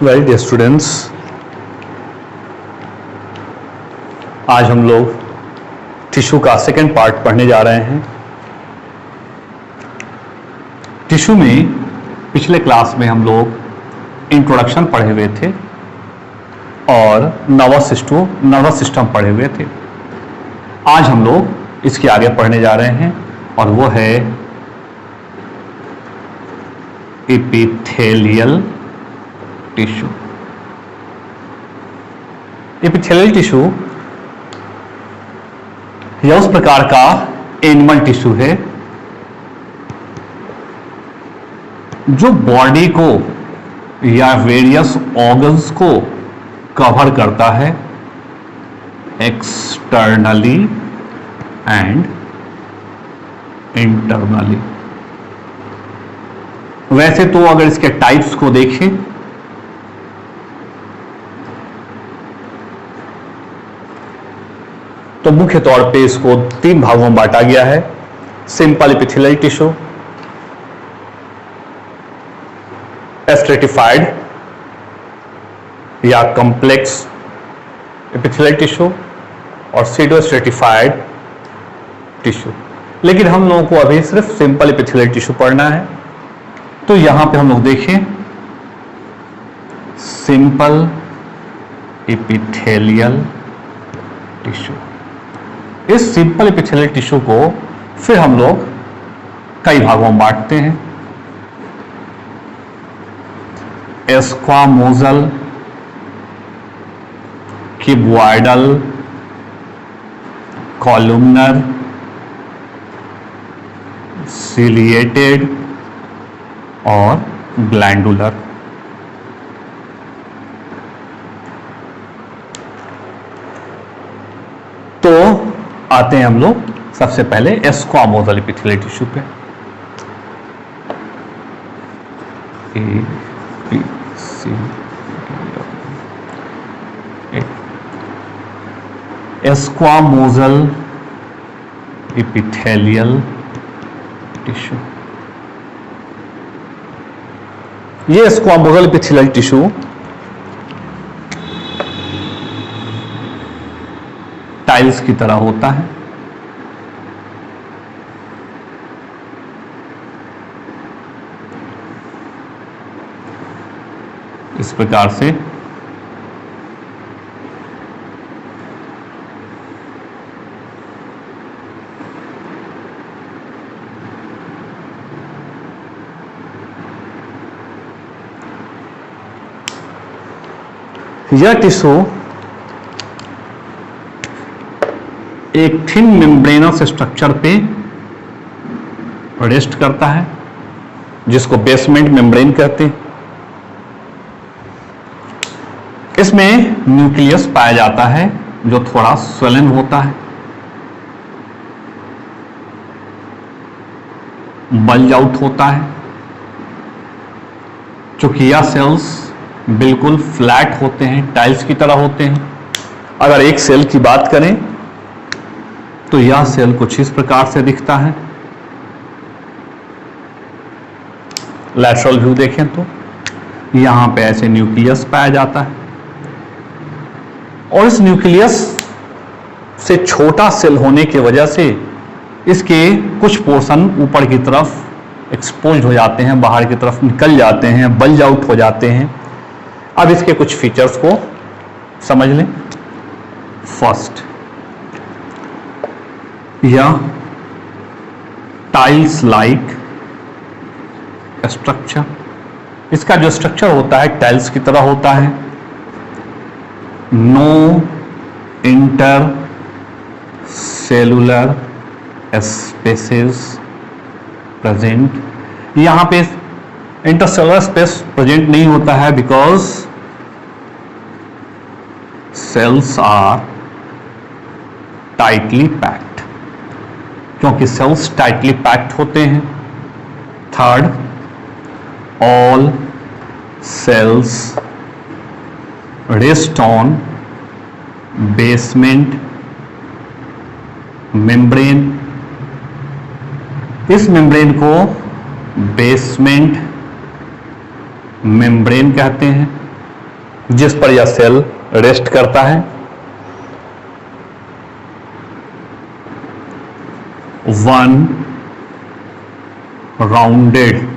Very dear students, आज हम लोग टिश्यू का सेकेंड पार्ट पढ़ने जा रहे हैं। टिश्यू में पिछले क्लास में हम लोग इंट्रोडक्शन पढ़े हुए थे और नर्वस सिस्टम पढ़े हुए थे। आज हम लोग इसके आगे पढ़ने जा रहे हैं और वो है एपिथेलियल टिश्यू। एपिथेलियल टिश्यू यह उस प्रकार का एनिमल टिश्यू है जो बॉडी को या वेरियस ऑर्गन्स को कवर करता है एक्सटर्नली एंड इंटरनली। वैसे तो अगर इसके टाइप्स को देखें तो मुख्य तौर पे इसको तीन भागों में बांटा गया है। सिंपल एपिथेलियल टिश्यू, स्ट्रेटिफाइड या कॉम्प्लेक्स एपिथेलियल टिश्यू और सीडो स्ट्रेटिफाइड टिश्यू। लेकिन हम लोगों को अभी सिर्फ सिंपल एपिथेलियल टिश्यू पढ़ना है। तो यहां पे हम लोग देखें सिंपल एपिथेलियल टिश्यू। इस सिंपल एपिथेलियल टिश्यू को फिर हम लोग कई भागों में बांटते हैं। एस्क्वामोजल, क्यूबॉइडल, कॉलुमनर, सिलिएटेड और ग्लैंडुलर। तो आते हैं हम लोग सबसे पहले एस्क्वामोजल एपिथेलियल टिश्यू पे। एस्क्वामोजल एपिथेलियल टिश्यू। ये एस्क्वामोजल एपिथेलियल टिश्यू टाइल्स की तरह होता है। इस प्रकार से यह टिश्यू एक थिन मेम्ब्रेनस स्ट्रक्चर पे रेस्ट करता है जिसको बेसमेंट मेम्ब्रेन कहते हैं। इसमें न्यूक्लियस पाया जाता है जो थोड़ा स्वेलन होता है, बल्ज आउट होता है। चूंकि यह सेल्स बिल्कुल फ्लैट होते हैं, टाइल्स की तरह होते हैं। अगर एक सेल की बात करें तो यह सेल कुछ इस प्रकार से दिखता है। लैटरल व्यू देखें तो यहां पे ऐसे न्यूक्लियस पाया जाता है और इस न्यूक्लियस से छोटा सेल होने की वजह से इसके कुछ पोर्शन ऊपर की तरफ एक्सपोज हो जाते हैं, बाहर की तरफ निकल जाते हैं, बल्ज आउट हो जाते हैं। अब इसके कुछ फीचर्स को समझ लें। फर्स्ट, यह टाइल्स लाइक स्ट्रक्चर। इसका जो स्ट्रक्चर होता है टाइल्स की तरह होता है। No inter cellular spaces present. यहां पे इंटरसेलुलर स्पेस प्रेजेंट नहीं होता है because cells are tightly packed, क्योंकि सेल्स टाइटली पैक्ड होते हैं। Third, all cells rest on basement membrane. इस मेम्ब्रेन को बेसमेंट मेम्ब्रेन कहते हैं। जिस पर यह सेल रेस्ट करता है। One rounded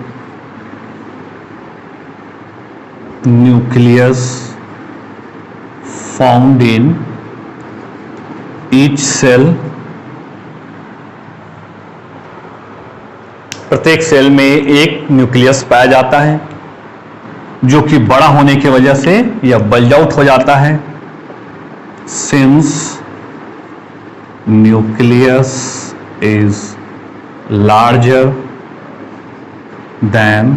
nucleus found in each cell. प्रत्येक सेल में एक न्यूक्लियस पाया जाता है, जो कि बड़ा होने की वजह से यह बल्ज आउट हो जाता है। Since nucleus is larger than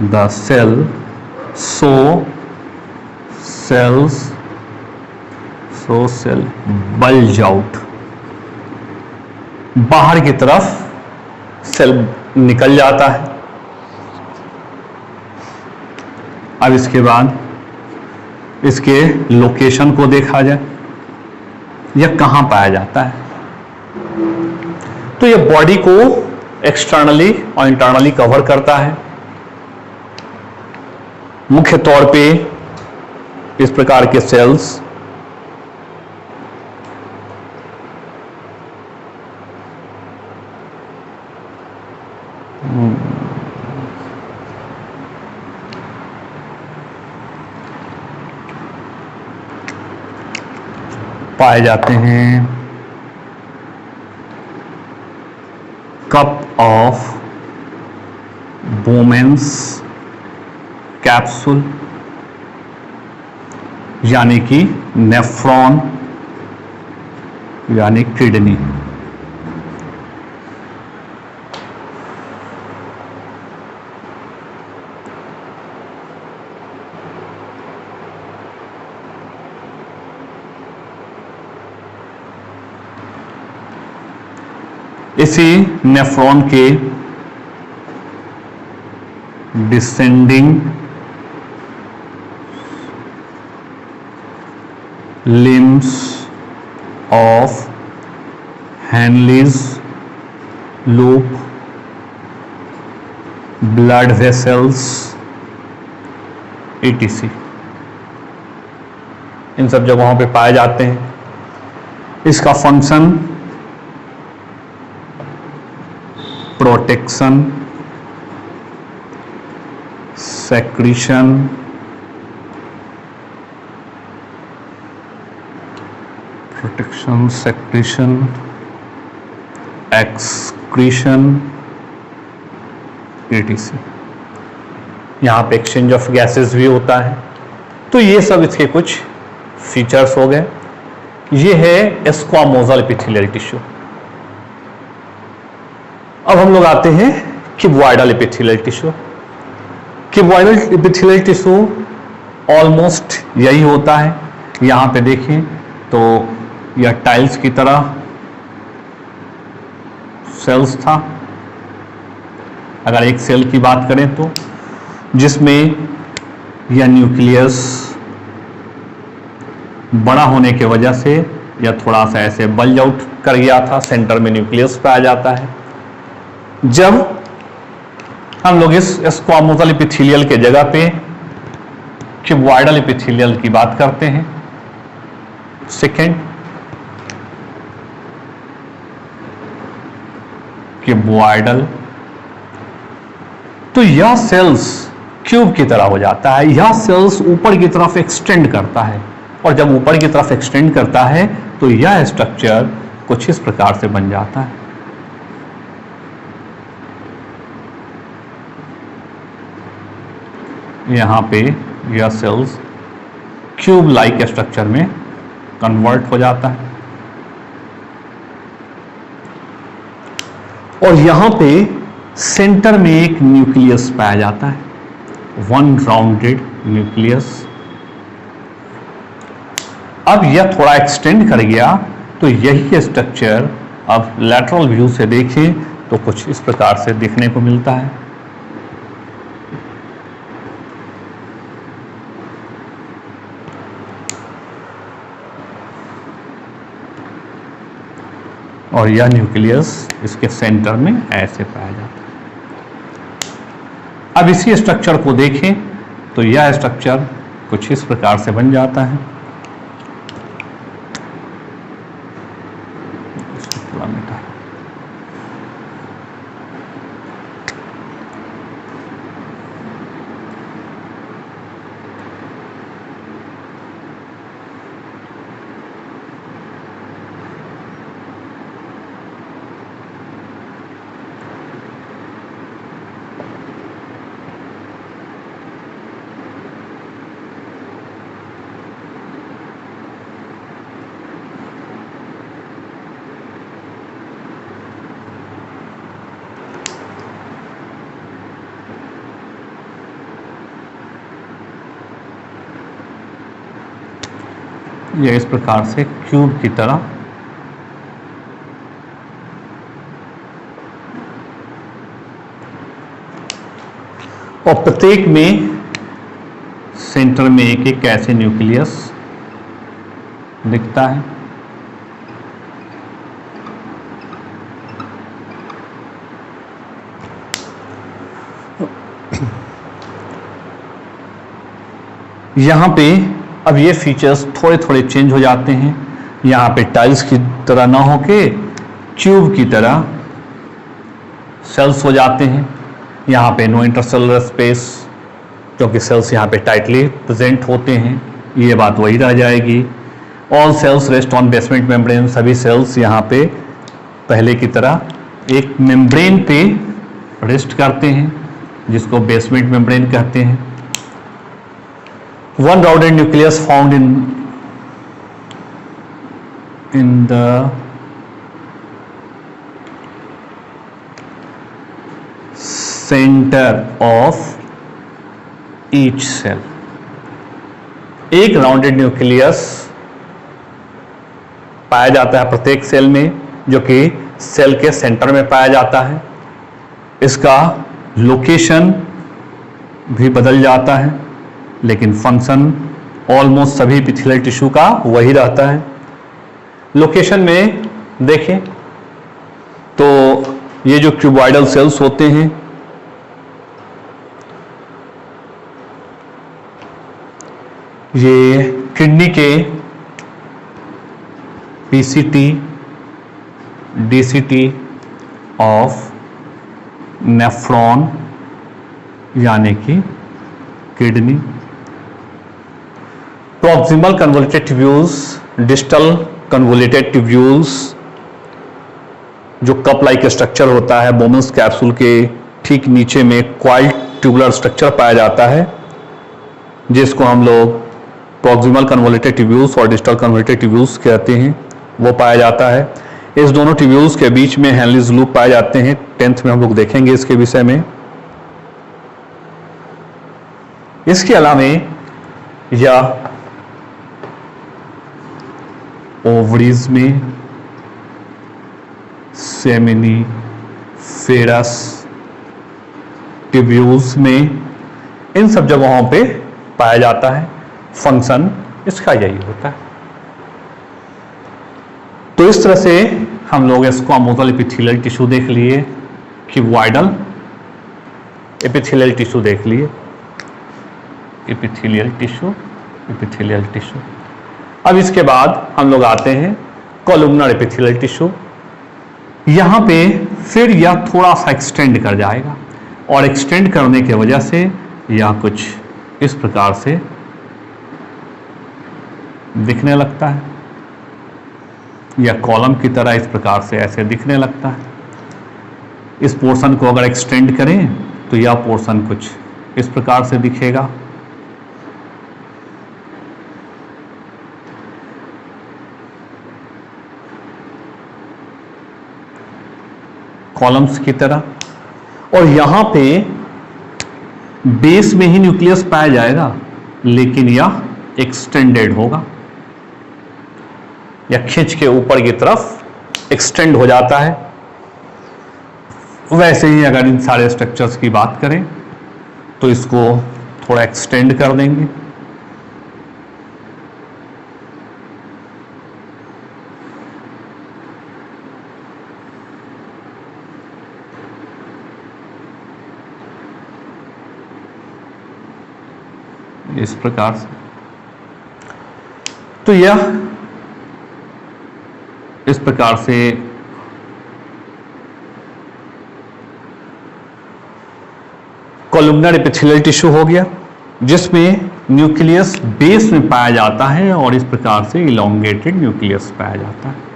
the cell, so cell bulge out. बाहर की तरफ सेल निकल जाता है। अब इसके बाद इसके लोकेशन को देखा जाए, यह कहां पाया जाता है। तो यह बॉडी को एक्सटर्नली और इंटरनली कवर करता है। मुख्य तौर पे इस प्रकार के सेल्स पाए जाते हैं। कप ऑफ बोमेंस कैप्सूल, यानी कि नेफ्रॉन यानी किडनी। इसी नेफ्रॉन के descending limbs of Henle's loop, blood vessels etc. इन सब जगहों पे पाए जाते हैं। इसका function protection, secretion, excretion etc. यहां पे एक्सचेंज ऑफ गैसेस भी होता है। तो ये सब इसके कुछ फीचर्स हो गए। ये है स्क्वामोजल एपिथेलियल टिश्यू। अब हम लोग आते हैं cuboidal epithelial tissue. Cuboidal epithelial tissue almost यही होता है। यहां पे देखें तो यह टाइल्स की तरह सेल्स था। अगर एक सेल की बात करें तो जिसमें यह न्यूक्लियस बड़ा होने की वजह से यह थोड़ा सा ऐसे बल्ज आउट कर गया था। सेंटर में न्यूक्लियस पाया जाता है। जब हम लोग इस स्क्वामोजल एपिथेलियल के जगह पे क्यूबॉइडल एपिथेलियल की बात करते हैं, सेकेंड क्यूबॉइडल, तो यह सेल्स क्यूब की तरह हो जाता है। यह सेल्स ऊपर की तरफ एक्सटेंड करता है, और जब ऊपर की तरफ एक्सटेंड करता है तो यह स्ट्रक्चर कुछ इस प्रकार से बन जाता है। यहां पे यह सेल्स क्यूब लाइक स्ट्रक्चर में कन्वर्ट हो जाता है, और यहां पे सेंटर में एक न्यूक्लियस पाया जाता है, वन राउंडेड न्यूक्लियस। अब यह थोड़ा एक्सटेंड कर गया, तो यही स्ट्रक्चर अब लैटरल व्यू से देखें तो कुछ इस प्रकार से देखने को मिलता है। और यह न्यूक्लियस इसके सेंटर में ऐसे पाया जाता है। अब इसी स्ट्रक्चर को देखें तो यह स्ट्रक्चर कुछ इस प्रकार से बन जाता है। इसको थोड़ा मिटा, यह इस प्रकार से क्यूब की तरह और प्रत्येक में सेंटर में एक एक ऐसे न्यूक्लियस दिखता है। यहां पे अब ये फीचर्स थोड़े थोड़े चेंज हो जाते हैं। यहाँ पे टाइल्स की तरह ना होके क्यूब की तरह सेल्स हो जाते हैं। यहाँ पे नो इंटरसेलुलर स्पेस, क्योंकि सेल्स यहाँ पे टाइटली प्रेजेंट होते हैं, ये बात वही रह जाएगी। All cells rest on basement membrane, सभी सेल्स यहाँ पे पहले की तरह एक मेम्ब्रेन पे रेस्ट करते हैं, जिसको बेसमेंट मेम्ब्रेन कहते हैं। One rounded nucleus found in the center of each cell. एक राउंडेड न्यूक्लियस पाया जाता है प्रत्येक सेल में, जो कि सेल के सेंटर में पाया जाता है। इसका लोकेशन भी बदल जाता है, लेकिन फंक्शन ऑलमोस्ट सभी एपिथेलियल टिश्यू का वही रहता है। लोकेशन में देखें तो ये जो क्यूबॉइडल सेल्स होते हैं, ये किडनी के पीसीटी डीसीटी ऑफ नेफ्रॉन यानी कि kidney, proximal convoluted tubules, distal convoluted tubules, जो कप लाइक स्ट्रक्चर होता है बोमन्स कैप्सूल के ठीक नीचे में क्वाइल्ड ट्यूबुलर स्ट्रक्चर पाया जाता है, जिसको हम लोग प्रॉक्सिमल कन्वोल्यूटेड ट्यूब्यूल्स और डिस्टल कन्वोल्यूटेड ट्यूब्यूल्स कहते हैं, वो पाया जाता है। इस दोनों ट्यूब्यूल्स के बीच में हेनलीज लूप पाए जाते हैं। 10th में हम लोग देखेंगे इसके विषय में। इसके अलावा यह ओवरीज में, सेमिनी फेरस ट्यूब्यूल्स में, इन सब जगहों पे पाया जाता है। फंक्शन इसका यही होता है। तो इस तरह से हम लोग स्क्वामोजल एपिथेलियल टिश्यू देख लिए, क्यूबॉइडल एपिथेलियल टिश्यू देख लिए, एपिथेलियल टिश्यू। अब इसके बाद हम लोग आते हैं कॉलमनर एपिथेलियल टिश्यू। यहां पे फिर यह थोड़ा सा एक्सटेंड कर जाएगा, और एक्सटेंड करने की वजह से यह कुछ इस प्रकार से दिखने लगता है, या कॉलम की तरह इस प्रकार से ऐसे दिखने लगता है। इस पोर्शन को अगर एक्सटेंड करें तो यह पोर्शन कुछ इस प्रकार से दिखेगा। कॉलम्स की तरह, और यहां पे बेस में ही न्यूक्लियस पाया जाएगा, लेकिन यह एक्सटेंडेड होगा, या खींच के ऊपर की तरफ एक्सटेंड हो जाता है। वैसे ही अगर इन सारे स्ट्रक्चर्स की बात करें तो इसको थोड़ा एक्सटेंड कर देंगे। इस प्रकार से। तो यह इस प्रकार से कॉलमनर एपिथेलियल टिश्यू हो गया, जिसमें न्यूक्लियस बेस में पाया जाता है और इस प्रकार से इलोंगेटेड न्यूक्लियस पाया जाता है।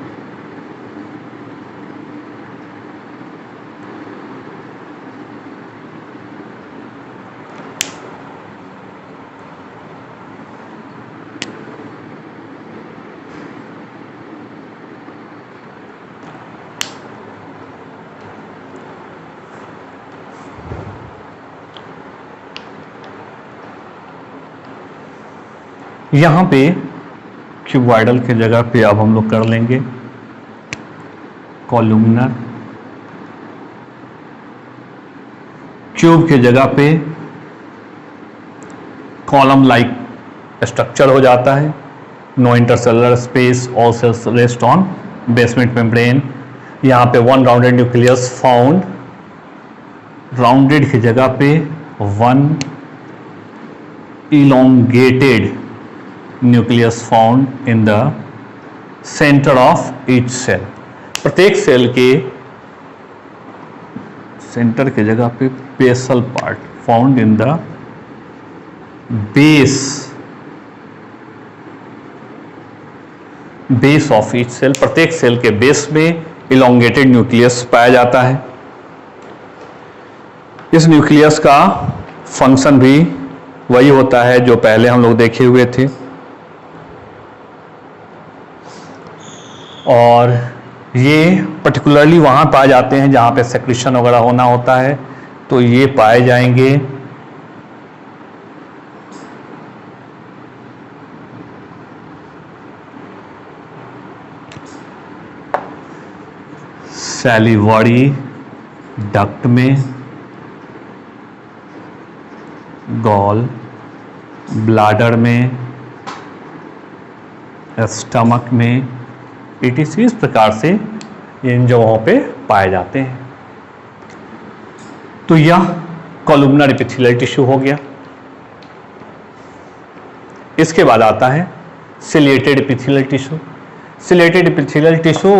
यहां पे क्यूबॉइडल की जगह पे अब हम लोग कर लेंगे कॉलमनर, क्यूब की जगह पे कॉलम लाइक स्ट्रक्चर हो जाता है। No intercellular space, all cells rest on basement membrane. यहां पे one rounded nucleus found, rounded की जगह पे one elongated nucleus found in the center of each cell। प्रत्येक सेल के सेंटर की जगह पे basal part found in the base of each cell. प्रत्येक सेल के बेस में इलोंगेटेड न्यूक्लियस पाया जाता है। इस न्यूक्लियस का फंक्शन भी वही होता है जो पहले हम लोग देखे हुए थे, और ये पर्टिकुलरली वहाँ पाए जाते हैं जहाँ पे सेक्रेशन वगैरह होना होता है, तो ये पाए जाएंगे सैलिवरी डक्ट में, गॉल ब्लैडर में, स्टमक में, etc। इस प्रकार से इन जगहों पे पाए जाते हैं। तो यह कॉलमनर एपिथेलियल टिश्यू हो गया। इसके बाद आता है ciliated epithelial tissue. Ciliated epithelial tissue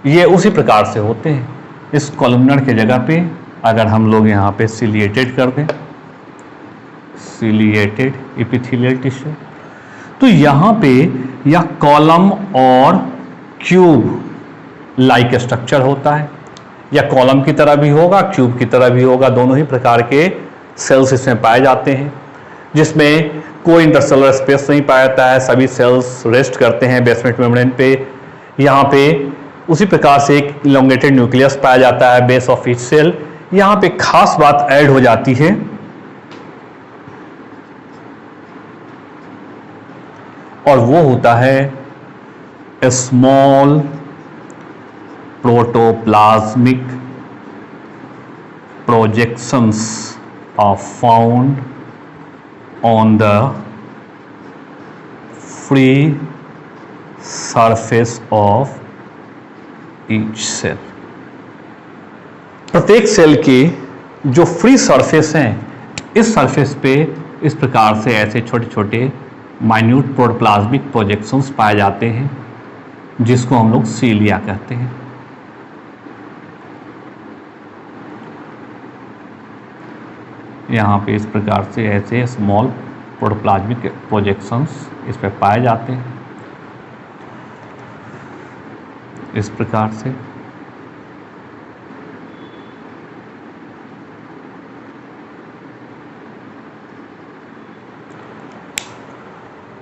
ये उसी प्रकार से होते हैं। इस कॉलमनर के जगह पे अगर हम लोग यहाँ पे सिलिएटेड कर दें, सिलिएटेड एपिथेलियल टिश्यू, तो यहाँ पे यह कॉलम और क्यूब लाइक स्ट्रक्चर होता है। या कॉलम की तरह भी होगा, क्यूब की तरह भी होगा, दोनों ही प्रकार के सेल्स इसमें पाए जाते हैं, जिसमें कोई इंटरसेलुलर स्पेस नहीं पाया जाता है। सभी सेल्स रेस्ट करते हैं बेसमेंट मेम्ब्रेन पे। यहाँ पे उसी प्रकार से एक इलोंगेटेड न्यूक्लियस पाया जाता है बेस ऑफ ईच सेल। यहाँ पे खास बात ऐड हो जाती है, और वो होता है small protoplasmic projections are found on the free surface of each cell। प्रत्येक सेल के जो फ्री सरफेस हैं, इस सरफेस पे इस प्रकार से ऐसे छोटे छोटे माइन्यूट प्रोटोप्लाज्मिक प्रोजेक्शंस पाए जाते हैं, जिसको हम लोग सीलिया कहते हैं। यहाँ पे इस प्रकार से ऐसे स्मॉल प्रोटोप्लाज्मिक प्रोजेक्शंस इस पे पाए जाते हैं, इस प्रकार से।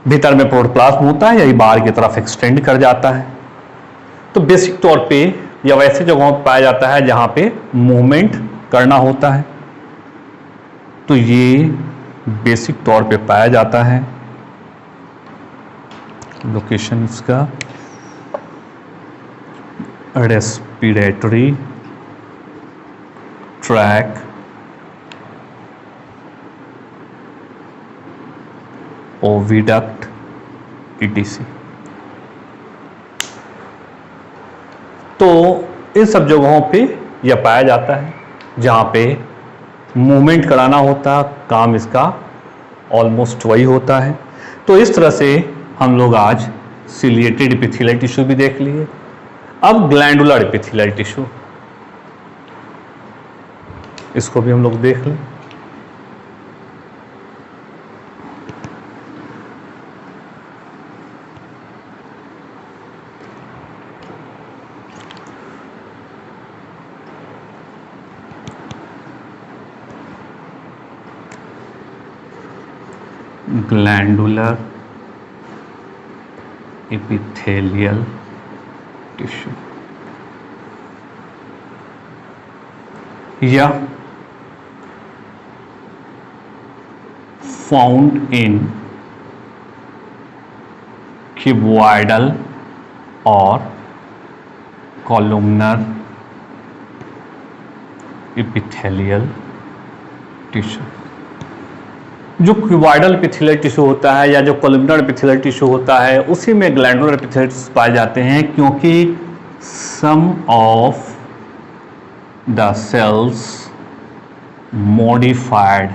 भीतर में प्रोटोप्लाज्म होता है, यही बाहर की तरफ एक्सटेंड कर जाता है। तो बेसिक तौर पे या वैसे जगहों पर पाया जाता है जहां पे मूवमेंट करना होता है, तो ये बेसिक तौर पे पाया जाता है। लोकेशन इसका रेस्पिरेटरी ट्रैक, ओविडक्ट, etc। तो इन सब जगहों पे यह पाया जाता है जहां पे मूवमेंट कराना होता है, काम इसका ऑलमोस्ट वही होता है। तो इस तरह से हम लोग आज सिलिएटेड एपिथेलियल टिश्यू भी देख लिए। अब ग्लैंडुलर एपिथेलियल टिश्यू, इसको भी हम लोग देख लें। ग्लैंडुलर एपिथेलियल टिश्यू या फाउंड इन क्यूबॉइडल और कॉलमनर एपिथेलियल टिश्यू। जो क्यूबॉइडल एपिथेलियल टिश्यू होता है या जो कॉलमनर एपिथेलियल टिश्यू होता है, उसी में ग्लैंडुलर एपिथेलियल टिश्यू पाए जाते हैं, क्योंकि some of the cells modified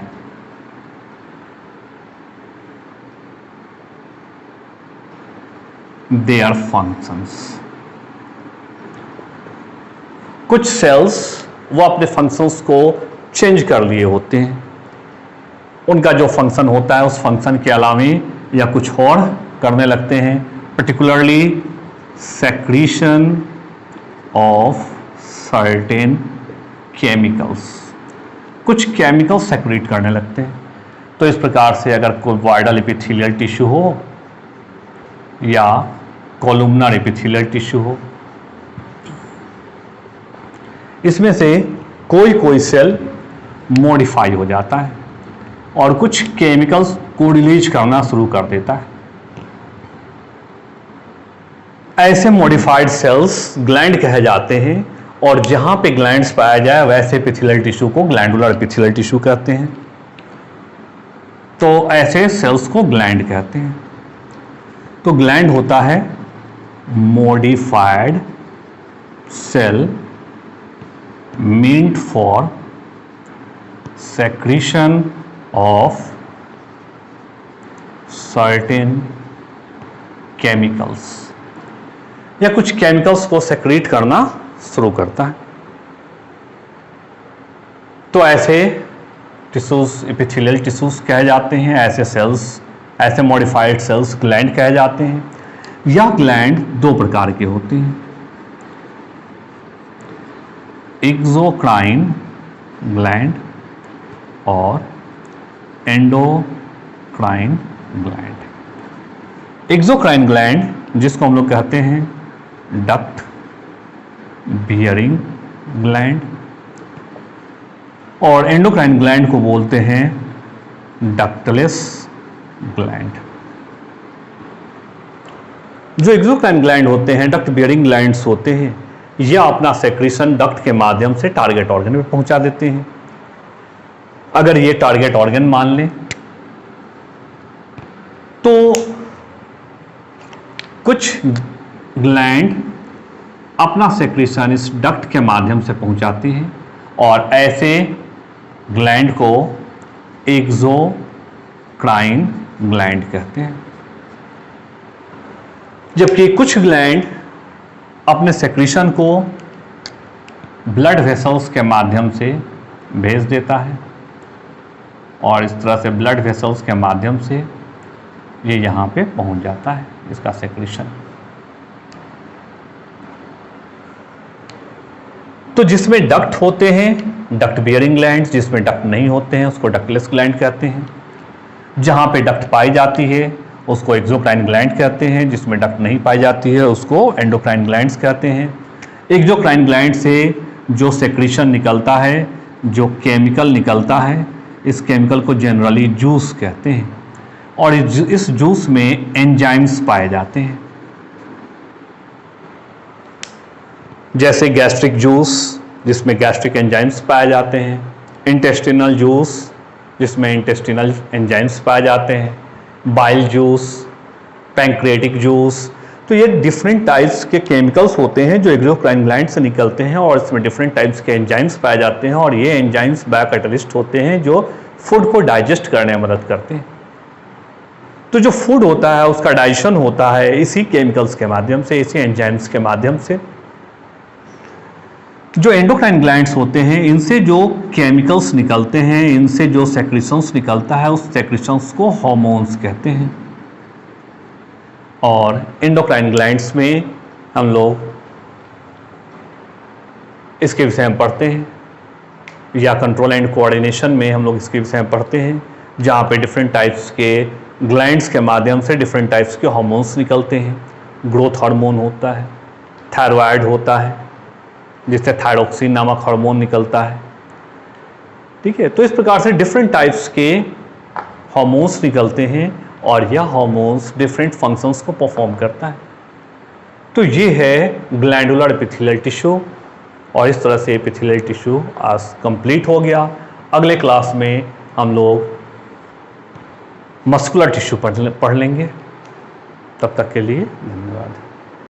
their functions. कुछ सेल्स वो अपने फंक्शंस को चेंज कर लिए होते हैं, उनका जो फंक्शन होता है उस फंक्शन के अलावे या कुछ और करने लगते हैं, particularly secretion of certain chemicals. कुछ केमिकल्स सेक्रीट करने लगते हैं। तो इस प्रकार से अगर क्यूबॉइडल एपिथेलियल टिश्यू हो या कॉलमनर एपिथेलियल टिश्यू हो, इसमें से कोई कोई सेल मॉडिफाई हो जाता है और कुछ केमिकल्स को रिलीज करना शुरू कर देता है। ऐसे मॉडिफाइड सेल्स ग्लैंड कहे जाते हैं, और जहां पे ग्लैंड्स पाया जाए वैसे एपिथेलियल टिश्यू को ग्लैंडुलर एपिथेलियल टिश्यू कहते हैं। तो ऐसे सेल्स को ग्लैंड कहते हैं। तो ग्लैंड होता है modified cell meant for secretion of certain chemicals, या कुछ केमिकल्स को सेक्रेट करना शुरू करता है। तो ऐसे टिश्यूज एपिथेलियल टिश्यूज कहे जाते हैं, ऐसे सेल्स, ऐसे मॉडिफाइड सेल्स ग्लैंड कहे जाते हैं। या ग्लैंड दो प्रकार के होते हैं, एक्सोक्राइन ग्लैंड और एंडोक्राइन ग्लैंड। एक्सोक्राइन ग्लैंड जिसको हम लोग कहते हैं डक्ट बियरिंग ग्लैंड, और एंडोक्राइन ग्लैंड को बोलते हैं डक्टलेस ग्लैंड। जो एक्सोक्राइन ग्लैंड होते हैं, डक्ट बियरिंग ग्लैंड्स होते हैं, यह अपना सेक्रेशन डक्ट के माध्यम से टारगेट ऑर्गन में पहुंचा देते हैं। अगर ये टारगेट ऑर्गन मान लें तो कुछ ग्लैंड अपना सेक्रेशन इस डक्ट के माध्यम से पहुंचाती हैं, और ऐसे ग्लैंड को एक्सोक्राइन ग्लैंड कहते हैं। जबकि कुछ ग्लैंड अपने सेक्रेशन को ब्लड वेसल्स के माध्यम से भेज देता है, और इस तरह से ब्लड वेसल्स के माध्यम से ये यहाँ पे पहुँच जाता है इसका सेक्रेशन। तो जिसमें डक्ट होते हैं डक्ट बियरिंग ग्लैंड्स, जिसमें डक्ट नहीं होते हैं उसको डक्टलेस ग्लैंड कहते हैं। जहाँ पे डक्ट पाई जाती है उसको एक्सोक्राइन ग्लैंड कहते हैं, जिसमें डक्ट नहीं पाई जाती है उसको एंडोक्राइन ग्लैंड्स कहते हैं। एक्सोक्राइन ग्लैंड से जो सेक्रेशन निकलता है, जो केमिकल निकलता है, इस केमिकल को जनरली जूस कहते हैं, और इस जूस में एंजाइम्स पाए जाते हैं, जैसे गैस्ट्रिक जूस जिसमें गैस्ट्रिक एंजाइम्स पाए जाते हैं, इंटेस्टिनल जूस जिसमें इंटेस्टिनल एंजाइम्स पाए जाते हैं, बाइल जूस, पैंक्रियाटिक जूस। तो ये डिफरेंट टाइप्स के केमिकल्स होते हैं जो एक्सोक्राइन ग्लैंड से निकलते हैं और इसमें डिफरेंट टाइप्स के एंजाइम्स पाए जाते हैं और ये एंजाइम्स बायोकैटालिस्ट होते हैं जो फूड को डाइजेस्ट करने में मदद करते हैं। तो जो फूड होता है उसका डाइजेशन होता है इसी केमिकल्स के माध्यम से, इसी एंजाइम्स के माध्यम से। जो एंडोक्राइन ग्लैंड्स होते हैं इनसे जो केमिकल्स निकलते हैं, इनसे जो सेक्रेशंस निकलता है उस सेक्रेशंस को हार्मोन्स कहते हैं। और एंडोक्राइन ग्लैंड्स में हम लोग इसके विषय में पढ़ते हैं, या कंट्रोल एंड कोऑर्डिनेशन में हम लोग इसके विषय में पढ़ते हैं, जहाँ पे डिफरेंट टाइप्स के ग्लैंड्स के माध्यम से डिफरेंट टाइप्स के हार्मोन्स निकलते हैं। ग्रोथ हार्मोन होता है, थायराइड होता है जिससे थायरोक्सिन नामक हार्मोन निकलता है, ठीक है। तो इस प्रकार से डिफरेंट टाइप्स के हार्मोन्स निकलते हैं और यह हार्मोन्स डिफरेंट फंक्शंस को परफॉर्म करता है। तो ये है ग्लैंडुलर एपिथेलियल टिश्यू और इस तरह से एपिथेलियल टिश्यू आज कंप्लीट हो गया। अगले क्लास में हम लोग मस्कुलर टिश्यू पढ़ लेंगे। तब तक के लिए धन्यवाद।